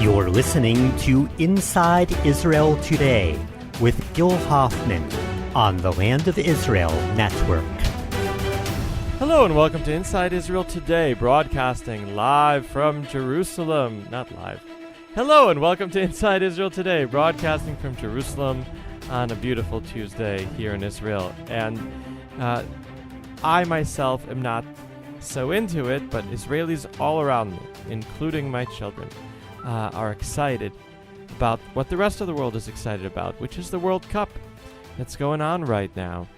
You're listening to Inside Israel Today with Gil Hoffman on the Land of Israel Network. Hello and welcome to Inside Israel Today, broadcasting live from Jerusalem. Not live. Hello and welcome to Inside Israel Today, broadcasting from Jerusalem on a beautiful Tuesday here in Israel. And I myself am not so into it, but Israelis all around me, including my children, are excited about what the rest of the world is excited about, which is the World Cup that's going on right now.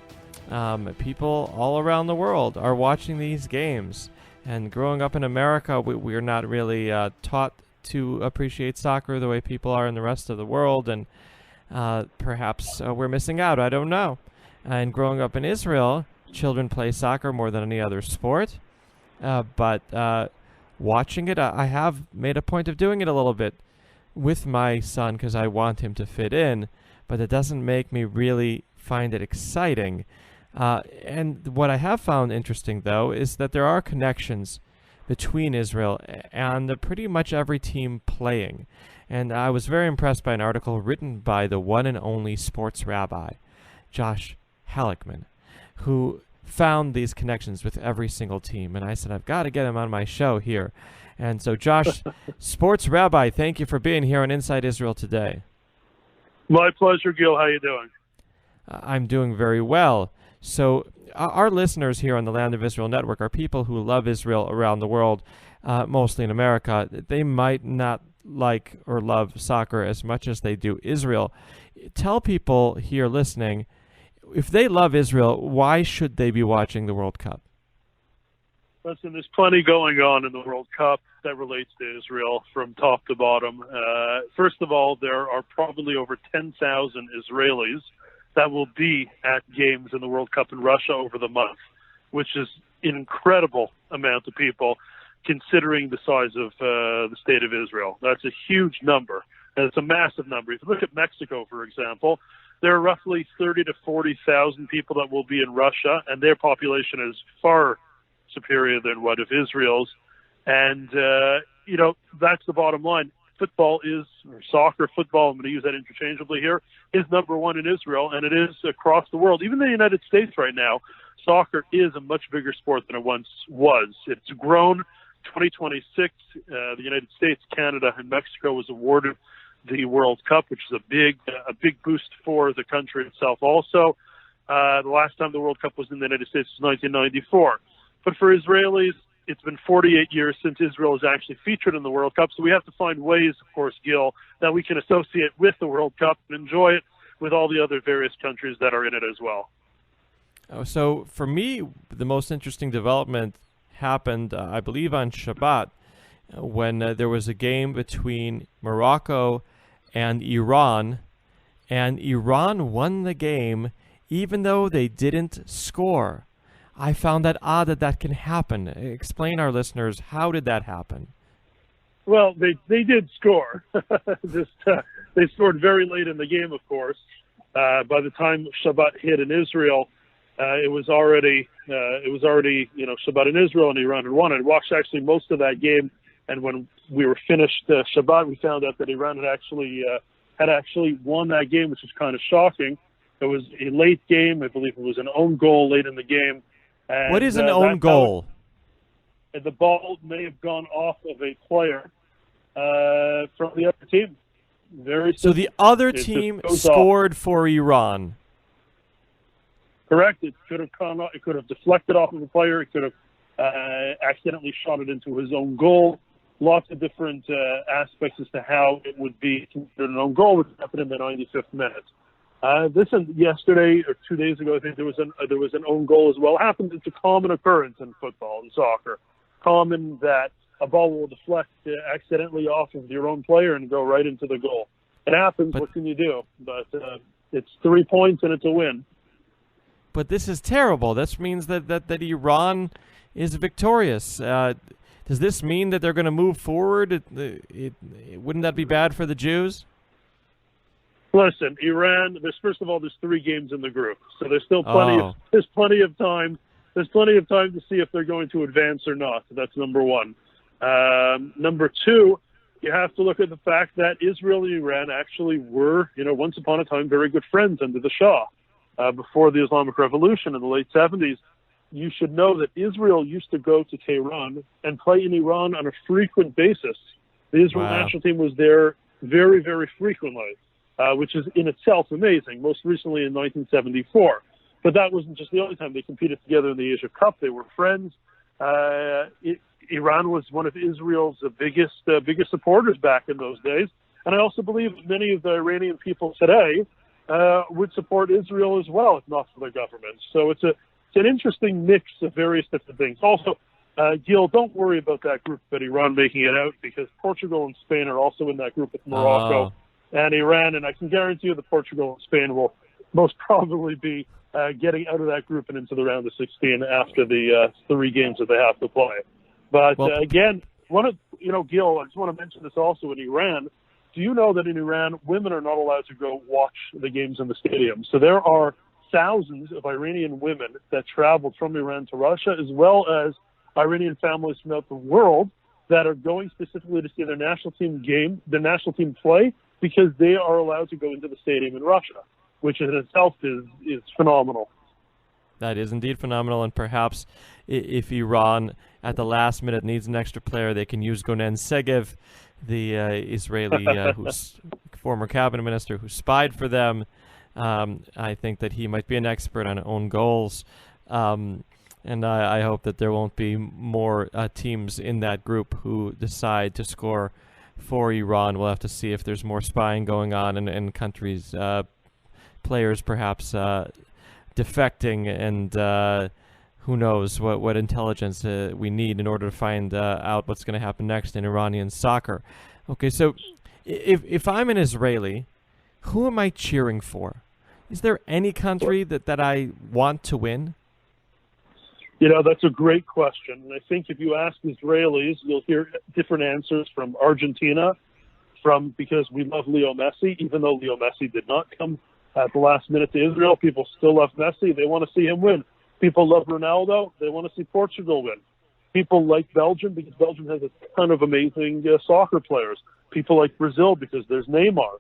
People all around the world are watching these games, and growing up in America, we're not really taught to appreciate soccer the way people are in the rest of the world, and perhaps we're missing out. I don't know. And growing up in Israel, children play soccer more than any other sport, but watching it, I have made a point of doing it a little bit with my son because I want him to fit in, but it doesn't make me really find it exciting. And what I have found interesting, though, is that there are connections between Israel and pretty much every team playing. And I was very impressed by an article written by the one and only sports rabbi, Josh Halickman, who found these connections with every single team. And I said, I've got to get him on my show here. And so, Josh, sports rabbi, thank you for being here on Inside Israel Today. My pleasure, Gil. How you doing? I'm doing very well. So our listeners here on the Land of Israel Network are people who love Israel around the world, mostly in America. They might not like or love soccer as much as they do Israel. Tell people here listening, if they love Israel, why should they be watching the World Cup? Listen, there's plenty going on in the World Cup that relates to Israel from top to bottom. First of all, there are probably over 10,000 Israelis that will be at games in the World Cup in Russia over the month, which is an incredible amount of people considering the size of the state of Israel. That's a huge number, and it's a massive number. If you look at Mexico, for example, there are roughly 30 to 40,000 people that will be in Russia, and their population is far superior than what of Israel's. And, that's the bottom line. Football is, or soccer, football, I'm going to use that interchangeably here, is number one in Israel, and it is across the world. Even in the United States right now, soccer is a much bigger sport than it once was. It's grown. 2026, the United States, Canada, and Mexico was awarded the World Cup, which is a big boost for the country itself. Also, the last time the World Cup was in the United States was 1994. But for Israelis, it's been 48 years since Israel is actually featured in the World Cup, so we have to find ways, of course, Gil, that we can associate with the World Cup and enjoy it with all the other various countries that are in it as well. So for me, the most interesting development happened, I believe, on Shabbat, when there was a game between Morocco and Iran won the game even though they didn't score. I found that odd that can happen. Explain our listeners, how did that happen? Well, they did score. They scored very late in the game, of course. By the time Shabbat hit in Israel, it was already Shabbat in Israel, and Iran had won. I watched actually most of that game, and when we were finished Shabbat, we found out that Iran had actually won that game, which was kind of shocking. It was a late game. I believe it was an own goal late in the game. And, what is an own goal? The ball may have gone off of a player from the other team. So the other team scored for Iran. Correct. It could have gone off. It could have deflected off of a player. It could have accidentally shot it into his own goal. Lots of different aspects as to how it would be considered an own goal, which happened in the 95th minute. Yesterday or 2 days ago, I think there was an own goal as well. It happens. It's a common occurrence in football and soccer. Common that a ball will deflect accidentally off of your own player and go right into the goal. It happens. What can you do? But it's 3 points and it's a win. But this is terrible. This means that Iran is victorious. Does this mean that they're going to move forward? Wouldn't that be bad for the Jews? Listen, Iran. There's 3 games in the group, so there's still there's plenty of time. There's plenty of time to see if they're going to advance or not. That's number one. Number two, you have to look at the fact that Israel and Iran actually were, once upon a time, very good friends under the Shah. Before the Islamic Revolution in the late 70s, you should know that Israel used to go to Tehran and play in Iran on a frequent basis. The Israel national team was there very, very frequently, which is in itself amazing, most recently in 1974. But that wasn't just the only time they competed together in the Asia Cup. They were friends. Iran was one of Israel's biggest supporters back in those days. And I also believe that many of the Iranian people today would support Israel as well, if not for their government. So it's an interesting mix of various different things. Also, Gil, don't worry about that group at Iran making it out, because Portugal and Spain are also in that group with Morocco and Iran, and I can guarantee you that Portugal and Spain will most probably be getting out of that group and into the round of 16 after the 3 games that they have to play. But again, Gil, I just want to mention this also in Iran. Do you know that in Iran, women are not allowed to go watch the games in the stadium? So there are thousands of Iranian women that traveled from Iran to Russia, as well as Iranian families throughout the world that are going specifically to see their national team play, because they are allowed to go into the stadium in Russia, which in itself is phenomenal. That is indeed phenomenal, and perhaps if Iran at the last minute needs an extra player, they can use Gonen Segev, the Israeli who's former cabinet minister who spied for them. I think that he might be an expert on own goals, and I hope that there won't be more teams in that group who decide to score for Iran. We'll have to see if there's more spying going on in countries, players perhaps defecting, and who knows what intelligence we need in order to find out what's going to happen next in Iranian soccer. Okay, so if I'm an Israeli, who am I cheering for? Is there any country that I want to win? That's a great question. And I think if you ask Israelis, you'll hear different answers from Argentina, because we love Leo Messi. Even though Leo Messi did not come at the last minute to Israel, people still love Messi. They want to see him win. People love Ronaldo. They want to see Portugal win. People like Belgium because Belgium has a ton of amazing soccer players. People like Brazil because there's Neymar.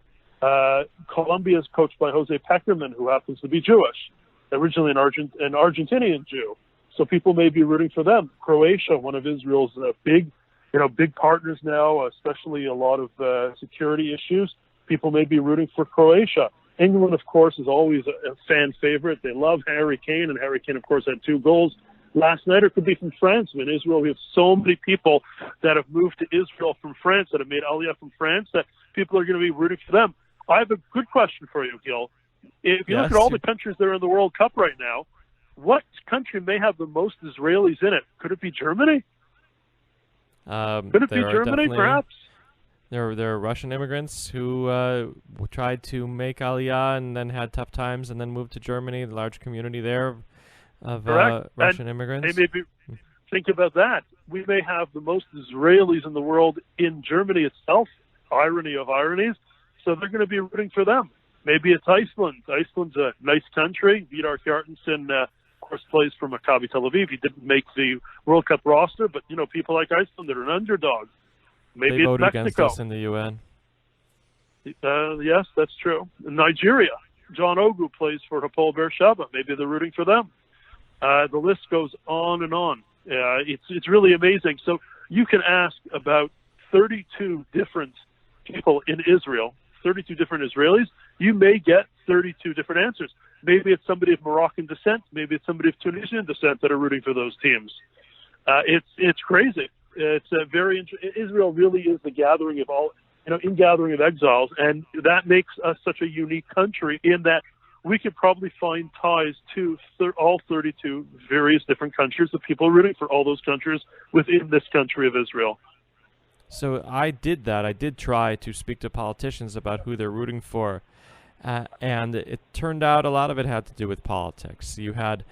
Colombia is coached by Jose Peckerman, who happens to be Jewish, originally an Argentinian Jew. So people may be rooting for them. Croatia, one of Israel's big partners now, especially a lot of security issues. People may be rooting for Croatia. England, of course, is always a fan favorite. They love Harry Kane, and Harry Kane, of course, had 2 goals last night. Or it could be from France. In Israel, we have so many people that have moved to Israel from France, that have made Aliyah from France, that people are going to be rooting for them. I have a good question for you, Gil. If you look at all the countries that are in the World Cup right now, what country may have the most Israelis in it? Could it be Germany? Could it be Germany, perhaps? There are Russian immigrants who tried to make Aliyah and then had tough times and then moved to Germany, the large community there of Russian immigrants. Maybe think about that. We may have the most Israelis in the world in Germany itself, irony of ironies, so they're going to be rooting for them. Maybe it's Iceland. Iceland's a nice country. Vidar Kjartansson, of course, plays for Maccabi Tel Aviv. He didn't make the World Cup roster, but, people like Iceland that are an underdog. Maybe they it's voted Mexico. against us in the UN. Yes, that's true. In Nigeria, John Ogu plays for Hapoel Beersheba. Maybe they're rooting for them. The list goes on and on. It's really amazing. So you can ask about 32 different people in Israel, 32 different Israelis. You may get 32 different answers. Maybe it's somebody of Moroccan descent. Maybe it's somebody of Tunisian descent that are rooting for those teams. It's crazy. It's a very Israel really is the gathering of all, ingathering of exiles, and that makes us such a unique country in that we could probably find ties to all 32 various different countries of people rooting for all those countries within this country of Israel. So I did that. I did try to speak to politicians about who they're rooting for, and it turned out a lot of it had to do with politics. You had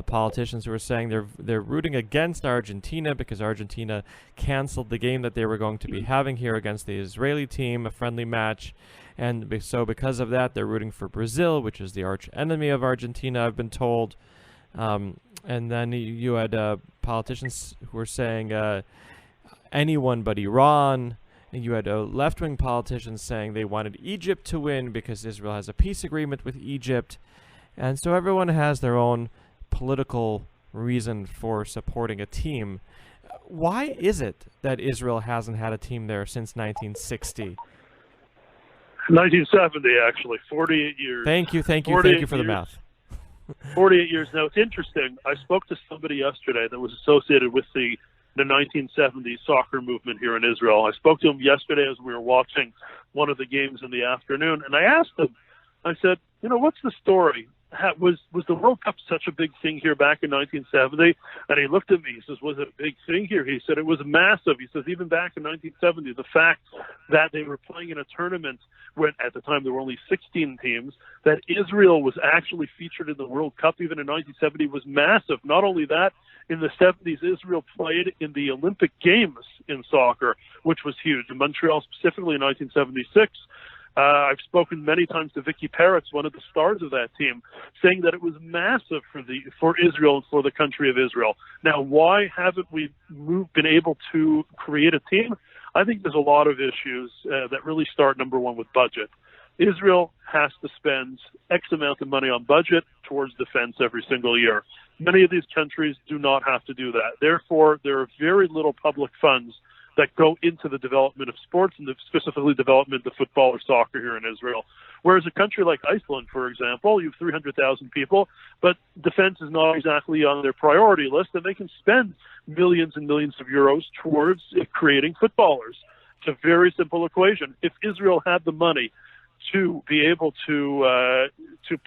politicians who were saying they're rooting against Argentina because Argentina canceled the game that they were going to be having here against the Israeli team, a friendly match, and so because of that they're rooting for Brazil, which is the arch enemy of Argentina, I've been told. And then you had politicians who were saying anyone but Iran, You had left-wing politicians saying they wanted Egypt to win because Israel has a peace agreement with Egypt. And so everyone has their own political reason for supporting a team. Why is it that Israel hasn't had a team there since 1960? 1970, actually, 48 years. Thank you for the math. 48 years. Now, it's interesting. I spoke to somebody yesterday that was associated with the 1970s soccer movement here in Israel. I spoke to him yesterday as we were watching one of the games in the afternoon, and I asked him, I said, what's the story? Was the World Cup such a big thing here back in 1970? And he looked at me. He says, was it a big thing here? He said, it was massive. He says, even back in 1970, the fact that they were playing in a tournament when at the time there were only 16 teams, that Israel was actually featured in the World Cup even in 1970 was massive. Not only that, in the 70s, Israel played in the Olympic Games in soccer, which was huge. In Montreal, specifically in 1976, I've spoken many times to Vicky Peretz, one of the stars of that team, saying that it was massive for Israel and for the country of Israel. Now, why haven't we been able to create a team? I think there's a lot of issues that really start, number one, with budget. Israel has to spend X amount of money on budget towards defense every single year. Many of these countries do not have to do that. Therefore, there are very little public funds that go into the development of sports and specifically development of football or soccer here in Israel. Whereas a country like Iceland, for example, you have 300,000 people, but defense is not exactly on their priority list, and they can spend millions and millions of euros towards creating footballers. It's a very simple equation. If Israel had the money to be able to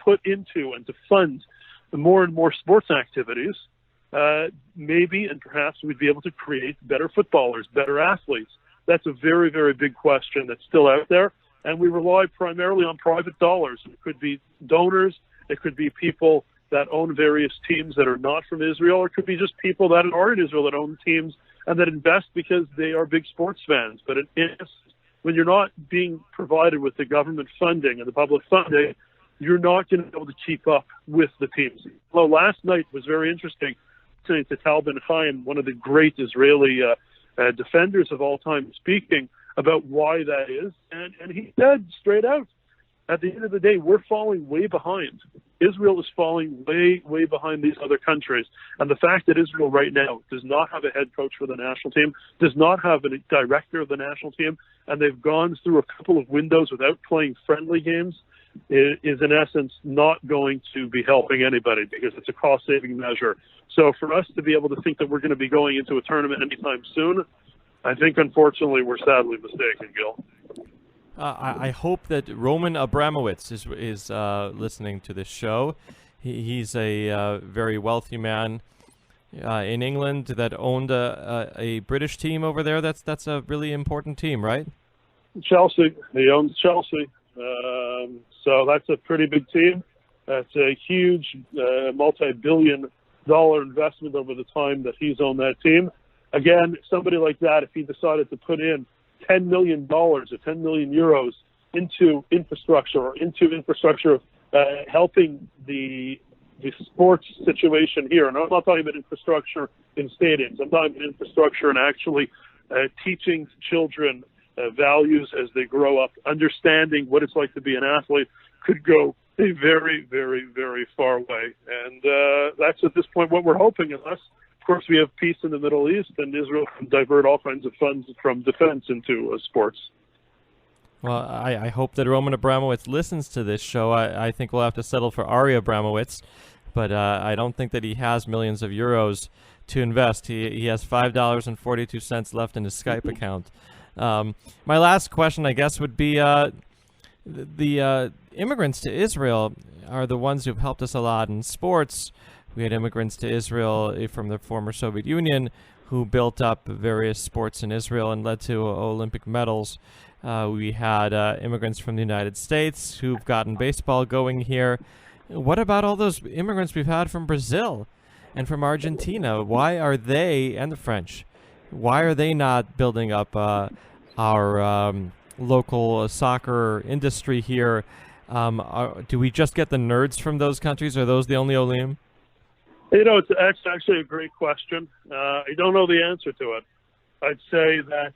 put into and to fund more and more sports activities, maybe and perhaps we'd be able to create better footballers, better athletes. That's a very, very big question that's still out there, and we rely primarily on private dollars. It could be donors, it could be people that own various teams that are not from Israel, or it could be just people that are in Israel that own teams and that invest because they are big sports fans. But when you're not being provided with the government funding and the public funding, you're not going to be able to keep up with the teams. Well, last night was very interesting. To Tal Ben Chaim, one of the great Israeli defenders of all time, speaking about why that is. And he said straight out, at the end of the day, we're falling way behind. Israel is falling way, way behind these other countries. And the fact that Israel right now does not have a head coach for the national team, does not have a director of the national team, and they've gone through a couple of windows without playing friendly games, is in essence not going to be helping anybody because it's a cost-saving measure. So for us to be able to think that we're going to be going into a tournament anytime soon, I think unfortunately we're sadly mistaken, Gil. I hope that Roman Abramowitz is listening to this show. He's a very wealthy man in England that owned a British team over there. That's a really important team, right? Chelsea. He owns Chelsea. So that's a pretty big team. That's a huge multi-billion-dollar investment over the time that he's owned that team. Again, somebody like that, if he decided to put in $10 million or 10 million euros into infrastructure helping the sports situation here, and I'm not talking about infrastructure in stadiums, I'm talking about infrastructure and actually teaching children values as they grow up, understanding what it's like to be an athlete, could go a very, very, very far way. And that's at this point what we're hoping, unless, of course, we have peace in the Middle East and Israel can divert all kinds of funds from defense into sports. Well, I hope that Roman Abramowitz listens to this show. I think we'll have to settle for Ari Abramowitz, but I don't think that he has millions of euros to invest. He has $5.42 left in his Skype account. My last question, I guess, would be the immigrants to Israel are the ones who've helped us a lot in sports. We had immigrants to Israel from the former Soviet Union who built up various sports in Israel and led to Olympic medals. We had immigrants from the United States who've gotten baseball going here. What about all those immigrants we've had from Brazil and from Argentina? Why are they, and the French, why are they not building up our local soccer industry here? Do we just get the nerds from those countries? Are those the only Olim? It's actually a great question. I don't know the answer to it. I'd say that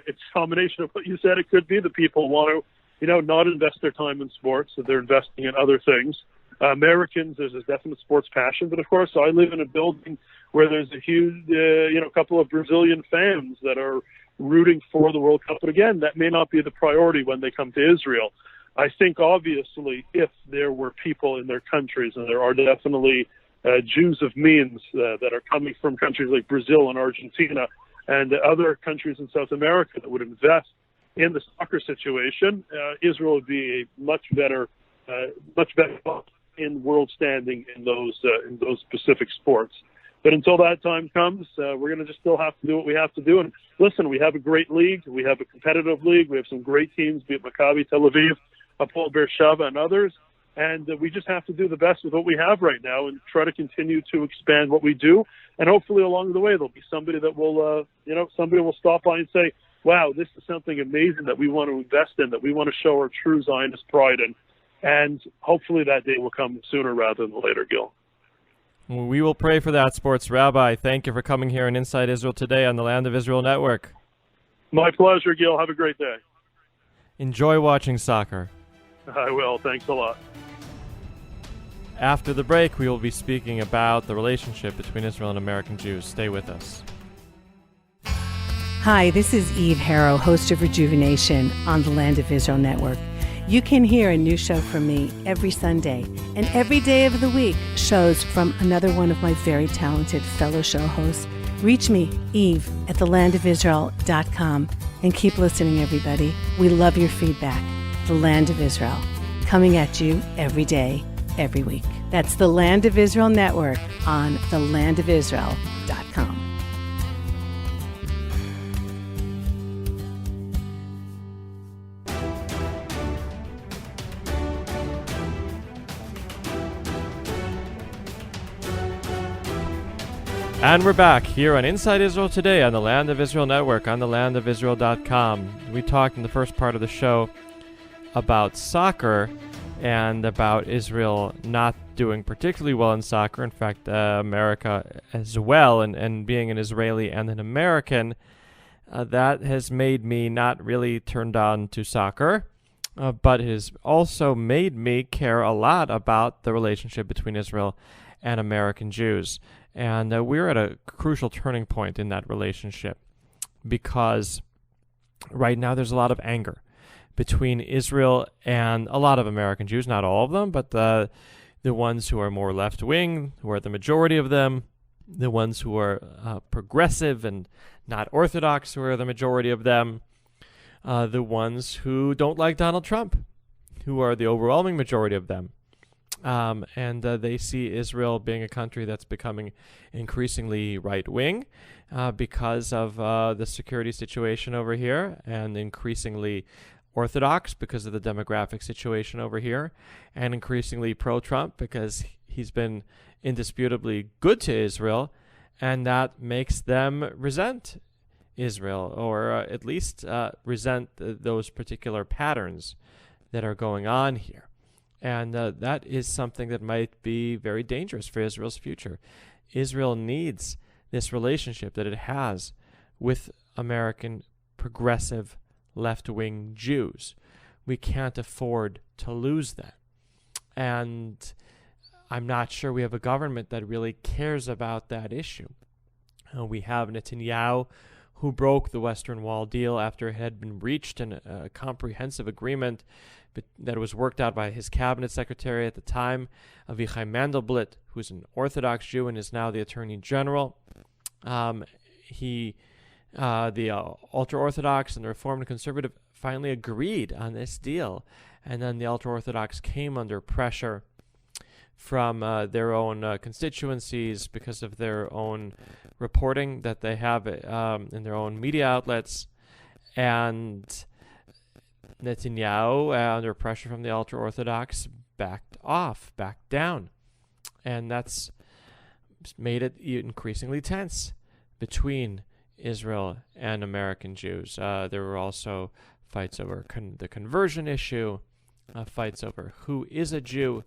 it's a combination of what you said. It could be that people want to, not invest their time in sports, so they're investing in other things. Americans, there's a definite sports passion, but of course, I live in a building where there's a huge, couple of Brazilian fans that are rooting for the World Cup. But again, that may not be the priority when they come to Israel. I think, obviously, if there were people in their countries, and there are definitely Jews of means that are coming from countries like Brazil and Argentina and other countries in South America that would invest in the soccer situation, Israel would be a much better in world standing in those specific sports. But until that time comes, we're going to just still have to do what we have to do. And listen, we have a great league. We have a competitive league. We have some great teams, be it Maccabi Tel Aviv, Hapoel Beersheva, and others. And we just have to do the best with what we have right now and try to continue to expand what we do. And hopefully along the way, there'll be somebody that will, somebody will stop by and say, wow, this is something amazing that we want to invest in, that we want to show our true Zionist pride in. And hopefully that day will come sooner rather than later, Gil. We will pray for that, Sports Rabbi. Thank you for coming here on Inside Israel today on the Land of Israel Network. My pleasure, Gil. Have a great day. Enjoy watching soccer. I will. Thanks a lot. After the break, we will be speaking about the relationship between Israel and American Jews. Stay with us. Hi, this is Eve Harrow, host of Rejuvenation on the Land of Israel Network. You can hear a new show from me every Sunday, and every day of the week, shows from another one of my very talented fellow show hosts. Reach me, Eve, at thelandofisrael.com, and keep listening, everybody. We love your feedback. The Land of Israel, coming at you every day, every week. That's the Land of Israel Network on thelandofisrael.com. And we're back here on Inside Israel Today on the Land of Israel Network on thelandofisrael.com. We talked in the first part of the show about soccer and about Israel not doing particularly well in soccer. In fact, America as well, and being an Israeli and an American, that has made me not really turned on to soccer, but has also made me care a lot about the relationship between Israel and American Jews. And we're at a crucial turning point in that relationship because right now there's a lot of anger between Israel and a lot of American Jews, not all of them, but the ones who are more left-wing, who are the majority of them, the ones who are progressive and not Orthodox, who are the majority of them, the ones who don't like Donald Trump, who are the overwhelming majority of them. And they see Israel being a country that's becoming increasingly right-wing because of the security situation over here, and increasingly Orthodox because of the demographic situation over here, and increasingly pro-Trump because he's been indisputably good to Israel, and that makes them resent Israel, or at least resent those particular patterns that are going on here. And that is something that might be very dangerous for Israel's future. Israel needs this relationship that it has with American progressive left-wing Jews. We can't afford to lose that. And I'm not sure we have a government that really cares about that issue. We have Netanyahu, who broke the Western Wall deal after it had been reached in a comprehensive agreement that was worked out by his cabinet secretary at the time, Avichai Mandelblit, who's an Orthodox Jew and is now the Attorney General. The ultra-Orthodox and the Reformed Conservative finally agreed on this deal, and then the ultra-Orthodox came under pressure from their own constituencies because of their own reporting that they have in their own media outlets, and Netanyahu, under pressure from the ultra-Orthodox, backed down. And that's made it increasingly tense between Israel and American Jews. There were also fights over the conversion issue, fights over who is a Jew.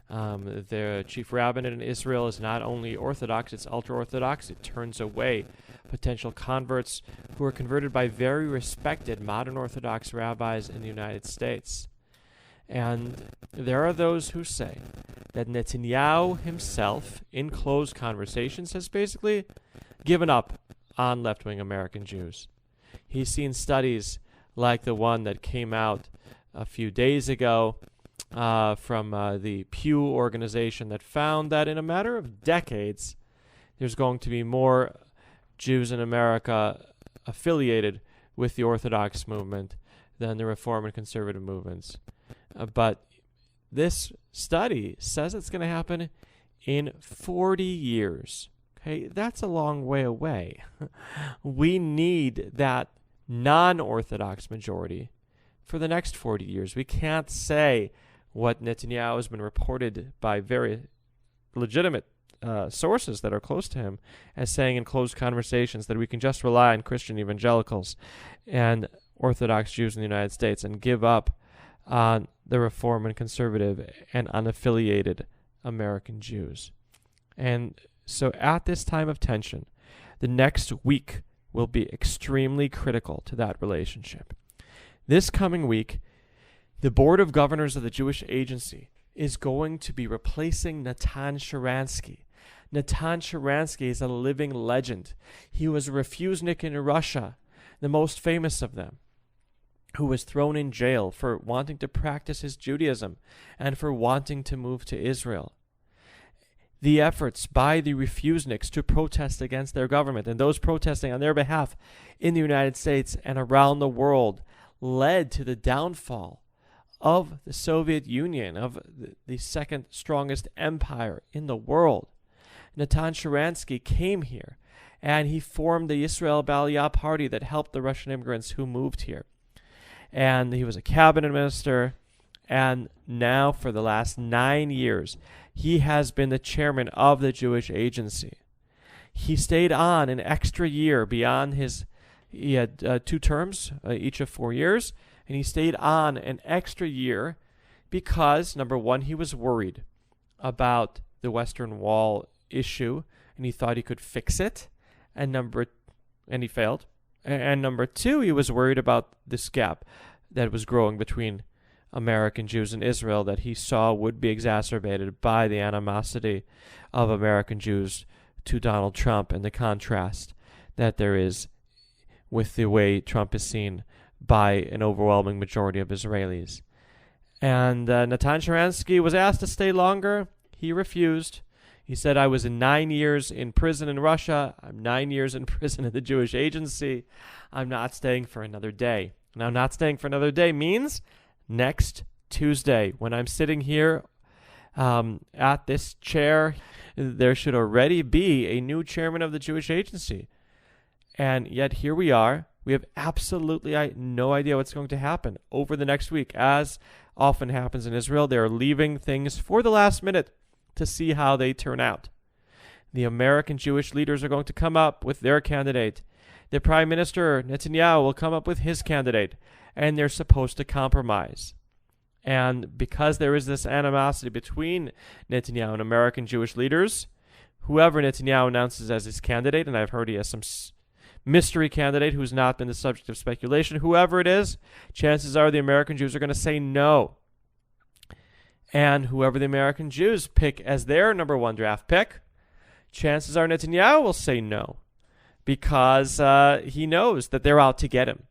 The chief rabbinate in Israel is not only Orthodox, it's ultra-Orthodox. It turns away potential converts who are converted by very respected modern Orthodox rabbis in the United States. And there are those who say that Netanyahu himself, in closed conversations, has basically given up on left-wing American Jews. He's seen studies like the one that came out a few days ago from the Pew organization that found that in a matter of decades, there's going to be more Jews in America affiliated with the Orthodox movement than the Reform and Conservative movements. But this study says it's going to happen in 40 years. Okay, that's a long way away. We need that non-Orthodox majority for the next 40 years. We can't say what Netanyahu has been reported by very legitimate sources that are close to him as saying in closed conversations that we can just rely on Christian evangelicals and Orthodox Jews in the United States and give up on the Reform and Conservative and unaffiliated American Jews. And so at this time of tension, the next week will be extremely critical to that relationship. This coming week, the Board of Governors of the Jewish Agency is going to be replacing Natan Sharansky. Natan Sharansky is a living legend. He was a refusenik in Russia, the most famous of them, who was thrown in jail for wanting to practice his Judaism and for wanting to move to Israel. The efforts by the refuseniks to protest against their government and those protesting on their behalf in the United States and around the world led to the downfall of the Soviet Union, of the second strongest empire in the world. Natan Sharansky came here and he formed the Israel B'Aliyah party that helped the Russian immigrants who moved here. And he was a cabinet minister, and now for the last 9 years, he has been the chairman of the Jewish Agency. He stayed on an extra year beyond he had 2 terms, each of 4 years, and he stayed on an extra year because, number one, he was worried about the Western Wall issue, and he thought he could fix it, and he failed. And number 2, he was worried about this gap that was growing between American Jews and Israel that he saw would be exacerbated by the animosity of American Jews to Donald Trump and the contrast that there is with the way Trump is seen by an overwhelming majority of Israelis. And Natan Sharansky was asked to stay longer. He refused. He said, I was 9 years in prison in Russia. I'm 9 years in prison at the Jewish Agency. I'm not staying for another day. Now, not staying for another day means next Tuesday, when I'm sitting here at this chair, there should already be a new chairman of the Jewish Agency. And yet here we are. We have absolutely no idea what's going to happen over the next week. As often happens in Israel, they're leaving things for the last minute to see how they turn out. The American Jewish leaders are going to come up with their candidate. The Prime Minister, Netanyahu, will come up with his candidate, and they're supposed to compromise. And because there is this animosity between Netanyahu and American Jewish leaders, whoever Netanyahu announces as his candidate, and I've heard he has some mystery candidate who's not been the subject of speculation, whoever it is, chances are the American Jews are going to say no. And whoever the American Jews pick as their number 1 draft pick, chances are Netanyahu will say no because he knows that they're out to get him.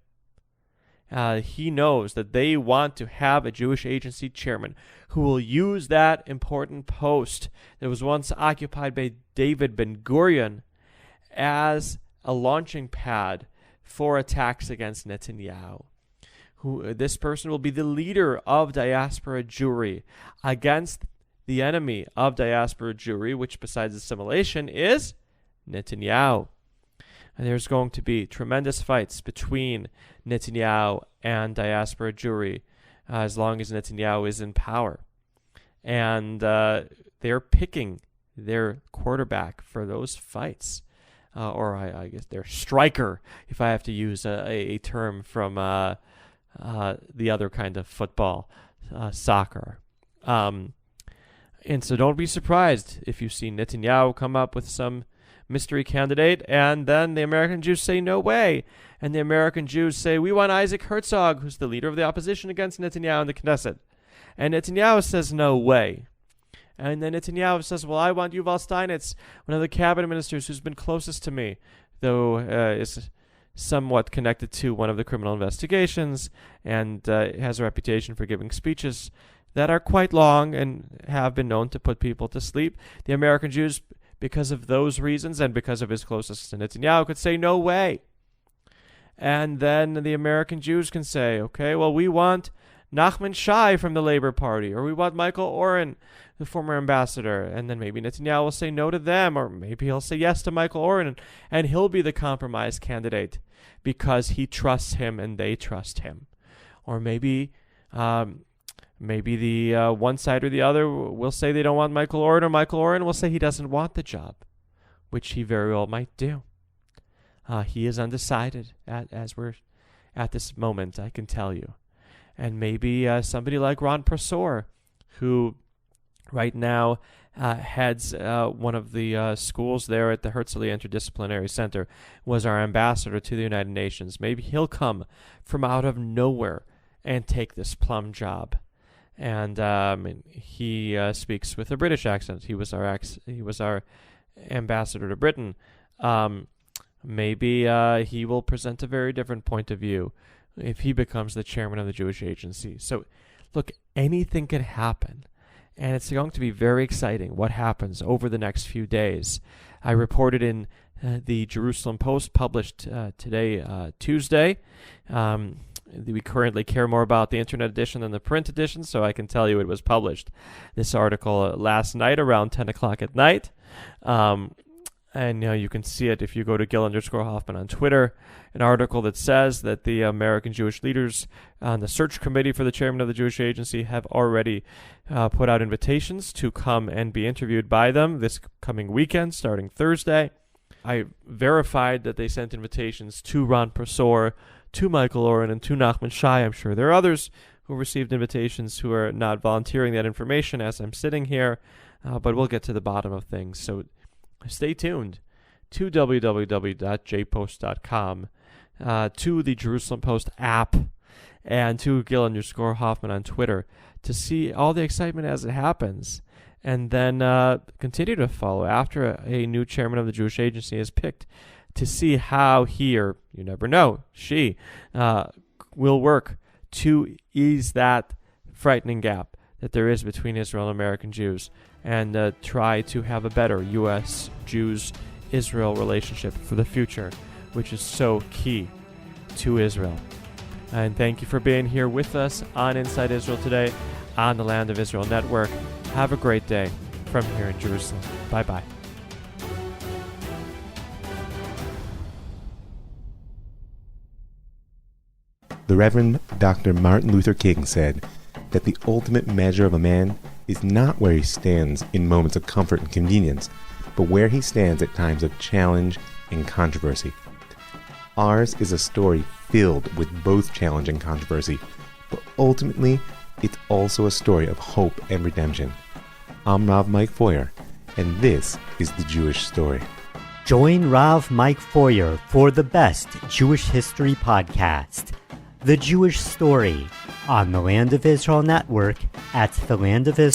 He knows that they want to have a Jewish Agency chairman who will use that important post that was once occupied by David Ben-Gurion as a launching pad for attacks against Netanyahu. This person will be the leader of diaspora Jewry against the enemy of diaspora Jewry, which besides assimilation is Netanyahu. And there's going to be tremendous fights between Netanyahu and diaspora Jewry as long as Netanyahu is in power. And they're picking their quarterback for those fights. Or I guess their striker, if I have to use a term from the other kind of football, soccer. And so don't be surprised if you see Netanyahu come up with some mystery candidate, and then the American Jews say, no way. And the American Jews say, we want Isaac Herzog, who's the leader of the opposition against Netanyahu in the Knesset. And Netanyahu says, no way. And then Netanyahu says, well, I want Yuval Steinitz, one of the cabinet ministers who's been closest to me, though is somewhat connected to one of the criminal investigations and has a reputation for giving speeches that are quite long and have been known to put people to sleep. The American Jews, because of those reasons and because of his closeness to Netanyahu, could say, no way. And then the American Jews can say, okay, well, we want Nachman Shai from the Labor Party, or we want Michael Oren, the former ambassador. And then maybe Netanyahu will say no to them, or maybe he'll say yes to Michael Oren, and he'll be the compromise candidate because he trusts him and they trust him. Or maybe the one side or the other will say they don't want Michael Oren, or Michael Oren will say he doesn't want the job, which he very well might do. He is undecided as we're at this moment, I can tell you. And maybe somebody like Ron Prosor, who right now heads one of the schools there at the Herzliya Interdisciplinary Center, was our ambassador to the United Nations. Maybe he'll come from out of nowhere and take this plum job. And he speaks with a British accent. He was our ambassador to Britain. Maybe he will present a very different point of view if he becomes the chairman of the Jewish Agency. So, look, anything can happen. And it's going to be very exciting what happens over the next few days. I reported in the Jerusalem Post, published today, Tuesday. We currently care more about the internet edition than the print edition, so I can tell you it was published, this article, last night around 10 o'clock at night. And you can see it if you go to Gil_Hoffman on Twitter, an article that says that the American Jewish leaders on the search committee for the chairman of the Jewish Agency have already put out invitations to come and be interviewed by them this coming weekend, starting Thursday. I verified that they sent invitations to Ron Prosor, to Michael Oren, and to Nachman Shai. I'm sure there are others who received invitations who are not volunteering that information as I'm sitting here, but we'll get to the bottom of things. So stay tuned to www.jpost.com, to the Jerusalem Post app, and to Gil_Hoffman on Twitter to see all the excitement as it happens. And then continue to follow after a new chairman of the Jewish Agency is picked to see how he, or you never know, she, will work to ease that frightening gap that there is between Israel and American Jews, and try to have a better U.S. Jews-Israel relationship for the future, which is so key to Israel. And thank you for being here with us on Inside Israel today on the Land of Israel Network. Have a great day from here in Jerusalem. Bye-bye. The Reverend Dr. Martin Luther King said that the ultimate measure of a man is not where he stands in moments of comfort and convenience, but where he stands at times of challenge and controversy. Ours is a story filled with both challenge and controversy, but ultimately, it's also a story of hope and redemption. I'm Rav Mike Foyer, and this is The Jewish Story. Join Rav Mike Foyer for the best Jewish history podcast, The Jewish Story, on the Land of Israel Network at thelandofisrael.org.